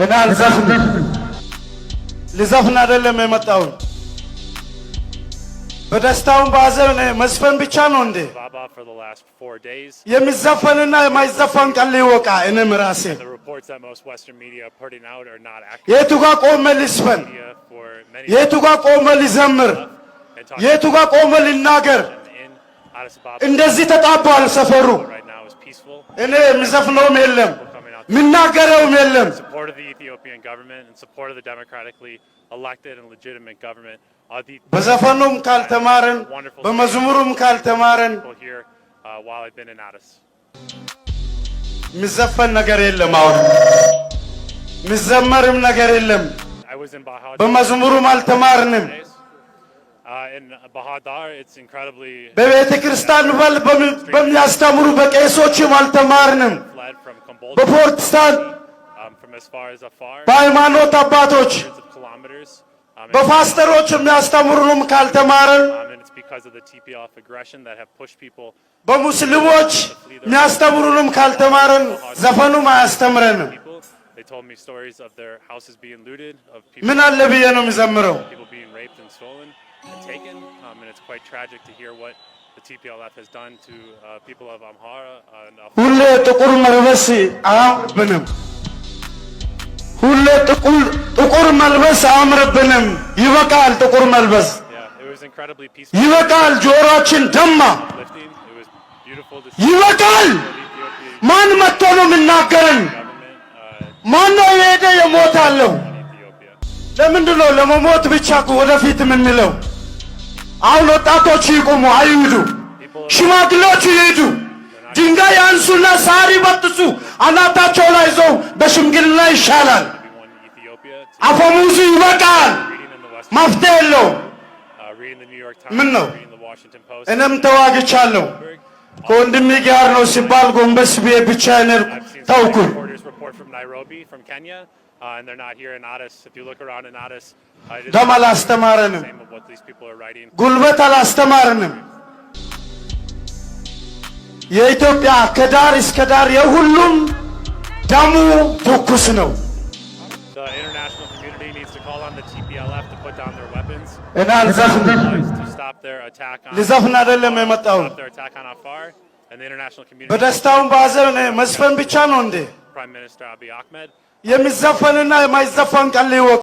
እኔ አልዘፍንም ልዘፍን አይደለም የመጣሁት በደስታውን ባዘን መስፈን ብቻ ነው እንዴ የሚዘፈንና የማይዘፈን ቃል ይወቃ እኔም ራሴ የቱ ጋር ቆመ ልስፈን የቱ ጋር ቆመ ልዘምር የቱ ጋር ቆመ ልናገር እንደዚህ ተጣባል ሰፈሩ እኔ ምዘፍነውም የለም ምናገረውም የለም support of the Ethiopian government and support of the democratically elected and legitimate government በዘፈኑም ካልተማረን በመዝሙሩም ካልተማረን while I've been in Addis ምዘፈን ነገር የለም አሁን ምዘመርም ነገር የለም በመዝሙሩም አልተማርንም in Bahadar it's incredibly በቤተ ክርስቲያን በሚያስተምሩ በቄሶችም አልተማርንም በፕሮቴስታንት from as far as afar በሃይማኖት አባቶች በፓስተሮች የሚያስተምሩንም ካልተማረን and it's because of the TPLF aggression that have pushed people በሙስሊሞች የሚያስተምሩንም ካልተማረን ዘፈኑም አያስተምረንም they told me stories of their houses being looted of ምን አለ ብዬ ነው የሚዘምረው people being raped and stolen and taken and it's quite tragic to hear what the TPLF has done to people of Amhara and ሁሌ ጥቁር መልበስ አያምርብንም ሁሌ ጥቁር መልበስ አያምርብንም ይበቃል ጥቁር መልበስ ይበቃል ጆሮአችን ደማ ይበቃል ማን መጥቶ ነው የምናገረን ማን ነው የሄደ የሞታለው ለምንድን ነው ለመሞት ብቻ ወደፊት የምንለው አሁን ወጣቶች ይቆሙ አይውዱ ሽማግሌዎች ይሄዱ ድንጋይ ያንሱና ሳር ይበጥሱ አናታቸው ላይ ይዘው በሽምግልና ይሻላል አፈሙዙ ይበቃል መፍትሄ የለውም ምን ነው እኔም ተዋግቻለሁ ከወንድሜ ጋር ነው ሲባል ጎንበስ ብዬ ብቻዬን ተውኩኝ and they're not here in Addis. If you look around in Addis, ደም አላስተማረንም ጉልበት አላስተማረንም የኢትዮጵያ ከዳር እስከ ዳር የሁሉም ደሙ ትኩስ ነው the international community needs to call on the TPLF to put down their weapons እና አልዘፍንም to stop their attack on ልዘፍን አይደለም የመጣሁት their attack on Afar and the international community በደስታውን ባዘን መስፈን ብቻ ነው እንዴ Prime Minister Abiy Ahmed የሚዘፈንና የማይዘፈን ቃል ይወቅ